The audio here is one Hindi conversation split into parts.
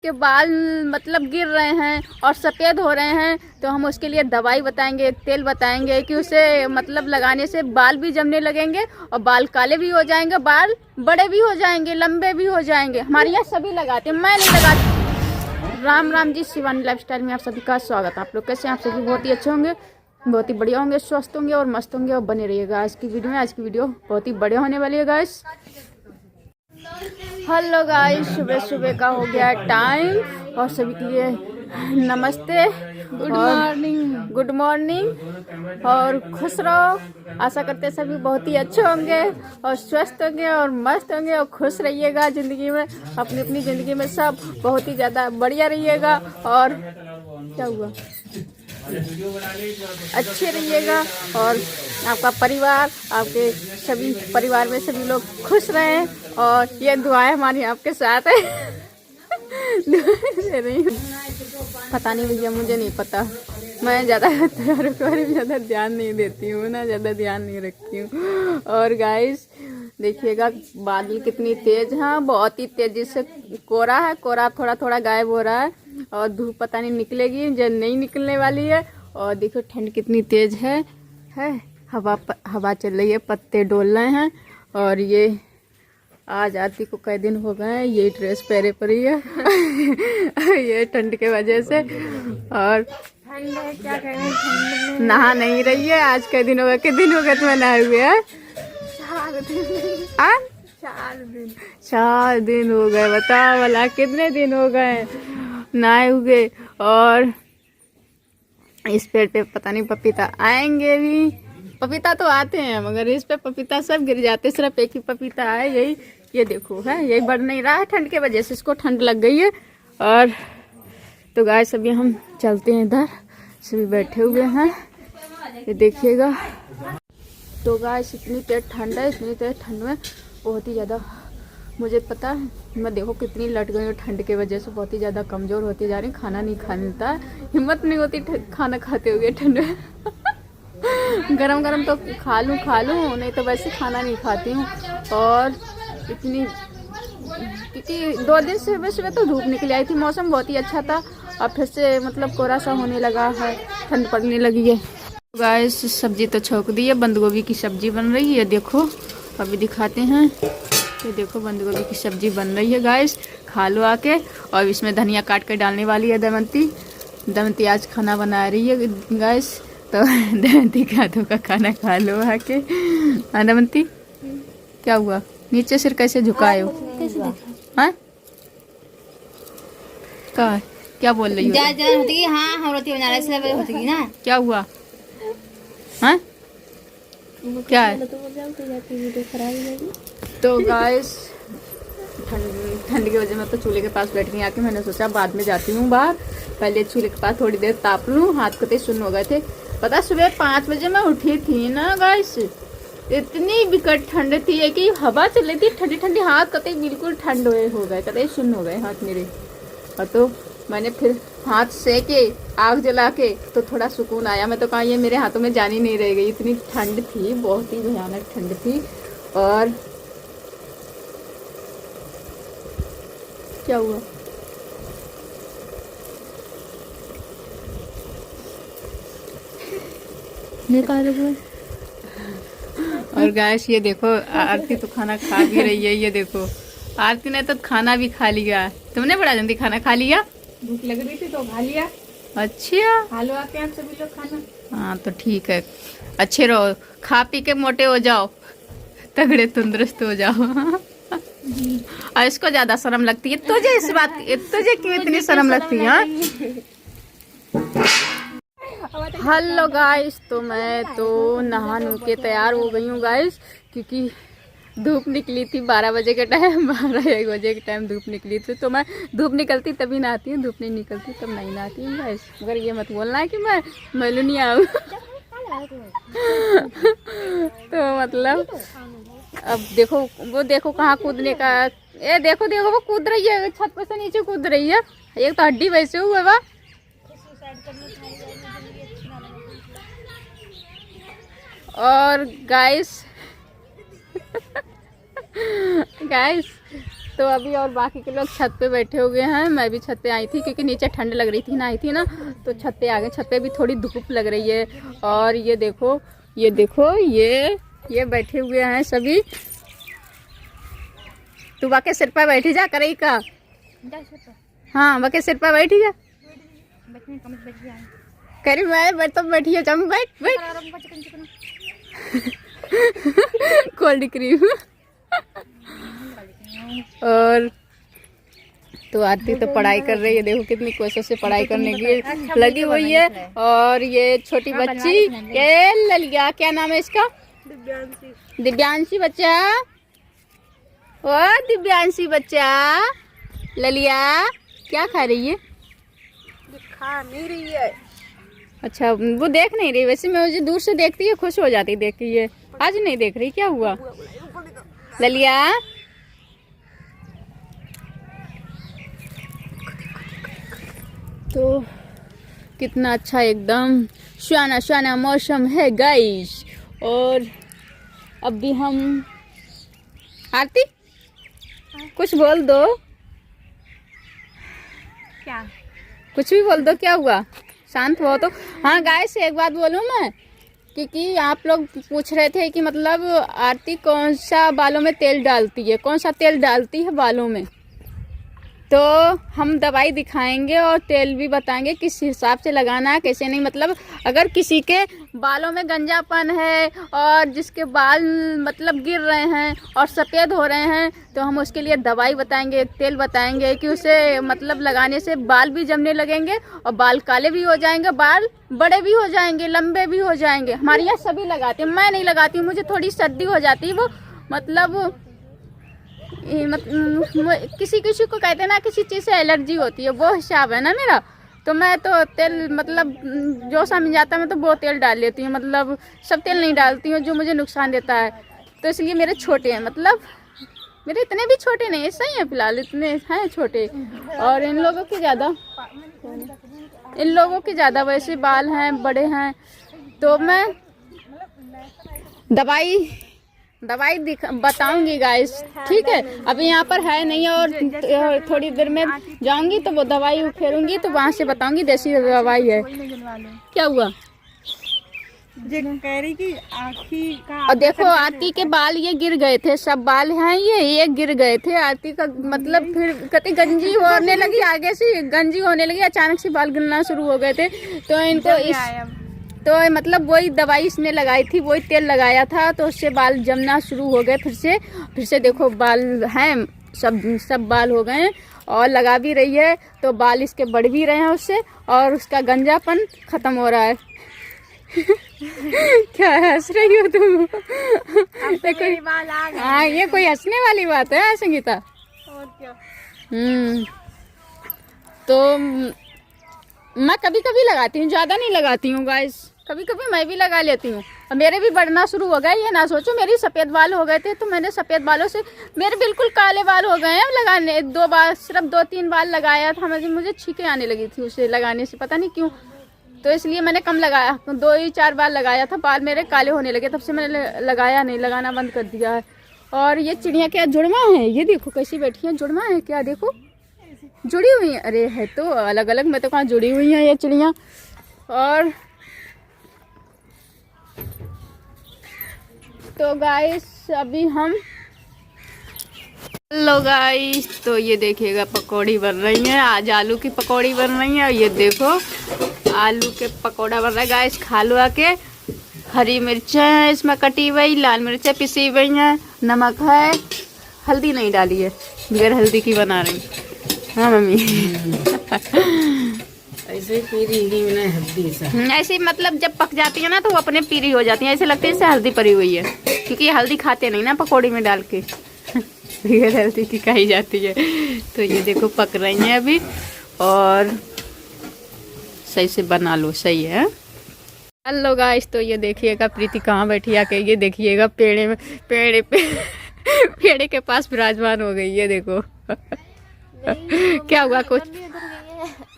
के बाल मतलब गिर रहे हैं और सफ़ेद हो रहे हैं, तो हम उसके लिए दवाई बताएंगे, तेल बताएंगे कि उसे मतलब लगाने से बाल भी जमने लगेंगे और बाल काले भी हो जाएंगे, बाल बड़े भी हो जाएंगे, लंबे भी हो जाएंगे। हमारे यहाँ सभी लगाते हैं, मैं नहीं लगाती। राम राम जी, शिवानी लाइफस्टाइल में आप सभी का स्वागत है। आप लोग कैसे हैं? आप सभी बहुत ही अच्छे होंगे, बहुत ही बढ़िया होंगे, स्वस्थ होंगे और मस्त होंगे और बने रहिएगा आज की वीडियो में। आज की वीडियो बहुत ही बढ़िया होने वाली है गाइस। हेलो गाइस, सुबह सुबह का हो गया टाइम और सभी के लिए नमस्ते, गुड मॉर्निंग और खुश रहो। आशा करते हैं सभी बहुत ही अच्छे होंगे और स्वस्थ होंगे और मस्त होंगे और खुश रहिएगा ज़िंदगी में, अपनी अपनी ज़िंदगी में सब बहुत ही ज़्यादा बढ़िया रहिएगा। और क्या हुआ, अच्छे रहिएगा और आपका परिवार, आपके सभी परिवार में सभी लोग खुश रहें और ये दुआएं हमारी आपके साथ है। पता नहीं भैया, मुझे नहीं पता, मैं ज़्यादा त्योहारों के बारे में ज़्यादा ध्यान नहीं देती हूँ ना, ज़्यादा ध्यान नहीं रखती हूँ। और गाइस देखिएगा बादल कितनी तेज है, बहुत ही तेजी से कोहरा है, कोहरा थोड़ा थोड़ा गायब हो रहा है और धूप पता नहीं निकलेगी जो नहीं निकलने वाली है। और देखो ठंड कितनी तेज है हवा चल रही है, पत्ते डोल रहे हैं। और ये आज आती को कई दिन हो गए हैं, ये ड्रेस पहने पड़ी है ये ठंड के वजह से। और ठंड है, क्या करें, ठंड में नहा नहीं रही है। आज कई दिन हो गए, कितने दिन हो गए तुम्हें नहाए हुए हैं? 4 दिन। आ? 4 दिन 4 दिन हो गए, बताओ भला कितने दिन हो गए नहाए हुए। और इस पेड़ पे पता नहीं पपीता आएंगे भी, पपीता तो आते हैं मगर इस पे पपीता सब गिर जाते, सिर्फ एक ही पपीता है, यही ये देखो है, यही बढ़ नहीं रहा है ठंड के वजह से, इसको ठंड लग गई है। और तो गाय सभी हम चलते हैं, इधर सभी बैठे हुए हैं, ये देखिएगा। तो गाय इतनी तेज ठंड है, इतनी तेज ठंड में बहुत ही ज़्यादा मुझे पता है, मैं देखो कितनी लट गई हूँ ठंड के वजह से, बहुत ही ज़्यादा कमज़ोर होती जा रही, खाना नहीं खा मिलता, हिम्मत नहीं होती खाना खाते हुए ठंड में। गरम गरम तो खा लूँ नहीं तो वैसे खाना नहीं खाती हूँ। और इतनी क्योंकि 2 दिन से सुबह सुबह तो धूप निकली आई थी, मौसम बहुत ही अच्छा था, अब फिर से मतलब कोहरा सा होने लगा है, ठंड पड़ने लगी है। गाइस सब्जी तो छोंक दी है, बंद गोभी की सब्जी बन रही है, देखो अभी दिखाते हैं, ये देखो बंद गोभी की सब्जी बन रही है गाइस, खा लो आके। और इसमें धनिया काट के डालने वाली है दमंती आज खाना बना रही है गाइस, तो दमंती का हाथों का खाना खा लो आके। हाँ दमंती, क्या हुआ, नीचे सिर कैसे झुकाए हो? हाँ क्या बोल रही हो? हाँ, हम रोटी बना रहे थे, होती ना। क्या हुआ? हाँ क्या है? तो गाइस ठंड की वजह में तो चूल्हे के पास बैठ गई आके, मैंने सोचा बाद में जाती हूँ बाहर, पहले चूल्हे के पास थोड़ी देर ताप लूँ, हाथ कते सुन्न हो गए थे। पता सुबह 5 बजे मैं उठी थी ना गाइस, इतनी विकट ठंड थी कि हवा चल रही थी ठंडी ठंडी, हाथ कते बिल्कुल ठंड हो गए, कते सुन्न हो गए हाथ मेरे। और तो मैंने फिर हाथ से के आग जला के तो थोड़ा सुकून आया, मैं तो कहा ये मेरे हाथों में जान ही नहीं रह गई, इतनी ठंड थी, बहुत ही भयानक ठंड थी। और क्या हुआ? और गैस ये देखो आरती तो खाना खा भी रही है, ये देखो आरती ने तो खाना भी खा लिया, तुमने बड़ा जल्दी खाना खा लिया? भूख लग रही थी तो खा लिया। अच्छा खा लो आके आप सभी लोग खाना। हाँ तो ठीक है, अच्छे रहो, खा पी के मोटे हो जाओ, तगड़े तंदुरुस्त हो जाओ। और इसको ज्यादा शर्म लगती है तुझे, इस बात तुझे क्यों इतनी शर्म लगती है? हेलो गाइस, तो मैं तो नहा नु के तैयार हो गई हूँ गाइस, क्योंकि धूप निकली थी 12 बजे के टाइम, 12-1 बजे के टाइम धूप निकली थी, तो मैं धूप निकलती तभी नहाती हूँ, धूप नहीं निकलती तब नहीं नहाती हूँ गाइस। मगर ये मत बोलना है कि मैं मैलूनी आऊँ। तो मतलब अब देखो वो देखो कहाँ कूदने का, ये देखो देखो वो कूद रही है, छत पर से नीचे कूद रही है, एक तो हड्डी वैसे हुआ बा। और गाइस तो अभी और बाकी के लोग छत पे बैठे हुए हैं, मैं भी छत पे आई थी क्योंकि नीचे ठंड लग रही थी ना, आई थी ना, तो छत पे आ गए। छत पे भी थोड़ी धूप लग रही है। और ये देखो ये बैठे हुए हैं सभी। तू बाके सिर पर बैठी जा करई का। हाँ बाके सिर पर बैठी जा। करी मैं तो बैठी है, जाऊँ बैठ कोल्ड क्रीम। और तो आरती तो पढ़ाई कर रही है, देखो कितनी कोशिश से पढ़ाई करने की लगी हुई है। और ये छोटी बच्ची ये ललिया, क्या नाम है इसका? दिव्यांशी बच्चा। ओ दिव्यांशी बच्चा, ललिया क्या खा रही है? खा नहीं रही है। अच्छा वो देख नहीं रही, वैसे मैं मुझे दूर से देखती है खुश हो जाती देख के, ये आज नहीं देख रही, क्या हुआ ललिया? तो कितना अच्छा एकदम सुहाना सुहाना मौसम है गाइस। और अभी हम आरती कुछ बोल दो, क्या कुछ भी बोल दो, क्या हुआ? शांत हो तो। हाँ गाइस एक बात बोलूँ मैं, क्योंकि आप लोग पूछ रहे थे कि मतलब आरती कौन सा बालों में तेल डालती है, कौन सा तेल डालती है बालों में, तो हम दवाई दिखाएंगे और तेल भी बताएंगे किस हिसाब से लगाना है, कैसे नहीं। मतलब अगर किसी के बालों में गंजापन है और जिसके बाल मतलब गिर रहे हैं और सफ़ेद हो रहे हैं, तो हम उसके लिए दवाई बताएंगे, तेल बताएंगे कि उसे मतलब लगाने से बाल भी जमने लगेंगे और बाल काले भी हो जाएंगे, बाल बड़े भी हो जाएंगे, लंबे भी हो जाएंगे। हमारे यहाँ सभी लगाते हैं, मैं नहीं लगाती हूँ, मुझे थोड़ी सर्दी हो जाती है, वो मतलब किसी किसी को कहते हैं ना किसी चीज़ से एलर्जी होती है, वो हिसाब है ना मेरा। तो मैं तो तेल मतलब जो समझ जाता है मैं तो वो तेल डाल लेती हूँ, मतलब सब तेल नहीं डालती हूँ जो मुझे नुकसान देता है। तो इसलिए मेरे छोटे हैं, मतलब मेरे इतने भी छोटे नहीं, सही है फिलहाल इतने हैं छोटे। और इन लोगों के ज़्यादा वैसे बाल हैं, बड़े हैं। तो मैं दवाई बताऊंगी गाइस, ठीक है? अभी यहाँ पर है नहीं और थोड़ी देर में जाऊंगी तो वो दवाई फेरूंगी तो वहाँ से बताऊंगी, देसी दवाई है। क्या हुआ? कह रही कि आँखी का। और देखो आरती के बाल ये गिर गए थे, सब बाल हैं ये गिर गए थे आरती का, मतलब फिर कति गंजी होने लगी, आगे से गंजी होने लगी, अचानक से बाल गिरना शुरू हो गए थे। तो इनको तो मतलब वही दवाई इसने लगाई थी, वही तेल लगाया था, तो उससे बाल जमना शुरू हो गए। फिर से देखो बाल हैं, सब बाल हो गए और लगा भी रही है तो बाल इसके बढ़ भी रहे हैं उससे, और उसका गंजापन खत्म हो रहा है। क्या हंस रही हो तुम? हाँ ये कोई हंसने वाली बात है संगीता? और क्या? तो मैं कभी कभी लगाती हूँ, ज़्यादा नहीं लगाती हूँ गाइस, कभी कभी मैं भी लगा लेती हूँ। और मेरे भी बढ़ना शुरू हो गए, ये ना सोचो मेरी सफ़ेद बाल हो गए थे तो मैंने सफ़ेद बालों से मेरे बिल्कुल काले बाल हो गए हैं लगाने। सिर्फ 2-3 बार लगाया था, मुझे छींकें आने लगी थी उसे लगाने से, पता नहीं क्यों। तो इसलिए मैंने कम लगाया, 2-4 बार लगाया था, बाल मेरे काले होने लगे, तब से मैंने लगाना बंद कर दिया है। और ये चिड़िया क्या जुड़वा है, ये देखो कैसी बैठी है, जुड़वा है क्या? देखो जुड़ी हुई है, अरे है तो अलग अलग, मैं तो कहाँ जुड़ी हुई है ये चिड़िया। और तो गाइस अभी हम, हेलो गाइस, तो ये देखिएगा पकौड़ी बन रही है, आज आलू की पकौड़ी बन रही है। ये देखो आलू के पकौड़ा बन रहा है गाइस, खा लो आके। हरी मिर्चें इसमें कटी हुई, लाल मिर्चें पिसी हुई हैं, नमक है, हल्दी नहीं डाली है, बगैर हल्दी की बना रही। हाँ मम्मी ऐसे पीरी ही में हल्दी सा, ऐसे मतलब जब पक जाती है ना तो वो अपने पीरी हो जाती है, ऐसे लगता है जैसे हल्दी पड़ी हुई है, क्योंकि ये हल्दी खाते नहीं ना पकौड़ी में डाल के, बगैर हल्दी की खाई जाती है। तो ये देखो पक रही हैं अभी, और सही से बना लो, सही है। हेलो गाइस, तो ये देखिएगा प्रीति कहाँ बैठी आके, ये देखिएगा पेड़े के पास विराजमान हो गई, ये देखो। क्या हुआ कुछ?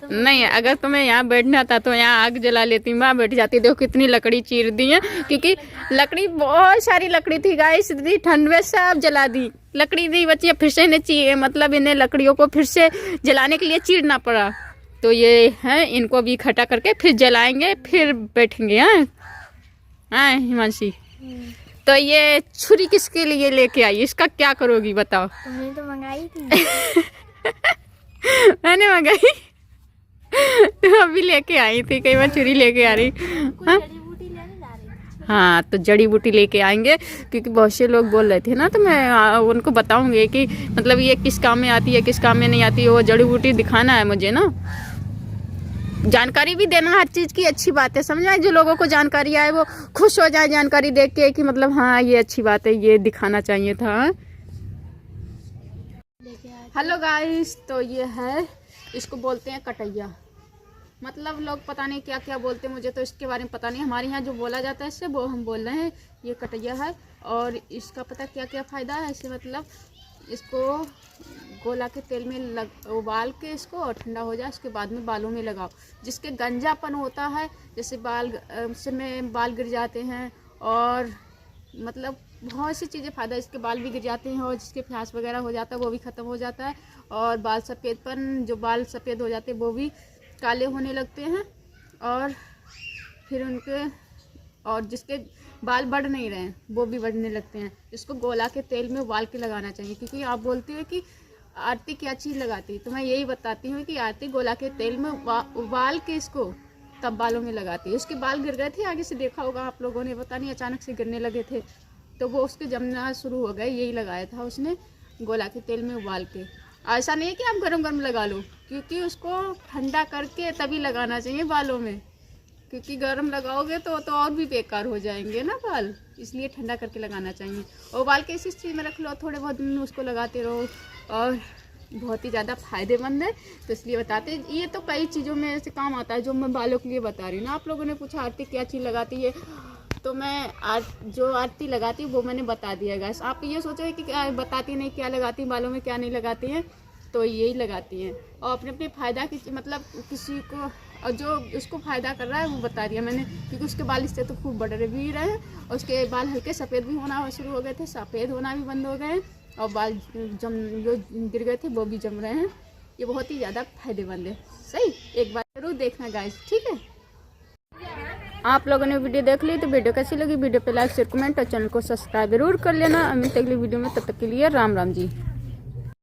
नहीं, अगर तुम्हें यहाँ बैठना था तो यहाँ आग जला लेती, वहाँ बैठ जाती। देखो कितनी लकड़ी चीर दी है, क्योंकि लकड़ी बहुत सारी लकड़ी थी गाइस, इतनी ठंड में सब जला दी। लकड़ी नहीं बची, फिर से इन्हें मतलब इन्हें लकड़ियों को फिर से जलाने के लिए चीरना पड़ा। तो ये है, इनको भी इकट्ठा करके फिर जलाएंगे, फिर बैठेंगे। हाँ हिमांशी, तो ये छुरी किसके लिए लेके आई, इसका क्या करोगी बताओ? तुमने तो मंगाई थी। मैंने मंगाई तो अभी लेके आई थी, कई बार छुरी लेके आ रही। हाँ? हाँ, तो जड़ी बूटी लेके आएंगे, क्योंकि बहुत से लोग बोल रहे थे ना, तो मैं उनको बताऊंगी कि मतलब ये किस काम में आती है, किस काम में नहीं आती है। वो जड़ी बूटी दिखाना है मुझे ना, जानकारी भी देना हर चीज़ की अच्छी बात है, समझा? जो लोगों को जानकारी आए वो खुश हो जाए जानकारी देख के कि मतलब हाँ ये अच्छी बात है, ये दिखाना चाहिए था। हेलो गाइस, तो ये है, इसको बोलते हैं कटैया। मतलब लोग पता नहीं क्या क्या बोलते हैं, मुझे तो इसके बारे में पता नहीं। हमारे यहाँ जो बोला जाता है इससे वो हम बोल रहे हैं, ये कटैया है। और इसका पता क्या क्या फ़ायदा है इससे, मतलब इसको गोला के तेल में उबाल के इसको, और ठंडा हो जाए उसके बाद में बालों में लगाओ। जिसके गंजापन होता है, जैसे बाल में बाल गिर जाते हैं, और मतलब बहुत सी चीज़ें फ़ायदा, इसके बाल भी गिर जाते हैं, और जिसके प्यास वगैरह हो जाता है वो भी ख़त्म हो जाता है। और बाल सफ़ेदपन, जो बाल सफ़ेद हो जाते हैं वो भी काले होने लगते हैं, और फिर उनके, और जिसके बाल बढ़ नहीं रहे हैं वो भी बढ़ने लगते हैं। इसको गोला के तेल में उबाल के लगाना चाहिए। क्योंकि आप बोलते हो कि आरती क्या चीज़ लगाती है, तो मैं यही बताती हूँ कि आरती गोला के तेल में उबाल के इसको तब बालों में लगाती है। उसके बाल गिर गए थे, आगे से देखा होगा आप लोगों ने, पता नहीं अचानक से गिरने लगे थे, तो वो उसके जमना शुरू हो गए। यही लगाया था उसने, गोला के तेल में उबाल के। ऐसा नहीं है कि आप गरम गरम लगा लो, क्योंकि उसको ठंडा करके तभी लगाना चाहिए बालों में, क्योंकि गरम लगाओगे तो और भी बेकार हो जाएंगे ना बाल, इसलिए ठंडा करके लगाना चाहिए। और उबाल के इसी चीज़ में रख लो, थोड़े बहुत दिन उसको लगाते रहो, और बहुत ही ज़्यादा फ़ायदेमंद है। तो इसलिए बताते, ये तो कई चीज़ों में ऐसे काम आता है जो मैं बालों के लिए बता रही हूँ ना। आप लोगों ने पूछा आरती क्या चीज़ लगाती है, तो मैं जो आरती लगाती हूँ वो मैंने बता दिया गाइस। आप ये सोचो कि क्या बताती नहीं, क्या लगाती बालों में, क्या नहीं लगाती हैं, तो यही लगाती हैं। और अपने अपने फ़ायदा की, मतलब किसी को, और जो उसको फ़ायदा कर रहा है वो बता दिया मैंने, क्योंकि उसके बाल इससे तो खूब बढ़ भी रहे हैं, और उसके बाल हल्के सफ़ेद भी होना शुरू हो गए थे, सफ़ेद होना भी बंद हो गए हैं, और बाल जो गिर गए थे वो भी जम रहे हैं। ये बहुत ही ज़्यादा फायदेमंद है। सही, एक बार जरूर देखना गाइस, ठीक है? आप लोगों ने वीडियो देख ली तो वीडियो कैसी लगी, वीडियो पे लाइक शेयर कमेंट और चैनल को सब्सक्राइब जरूर कर लेना। अगली वीडियो में, तब तक के लिए राम राम जी।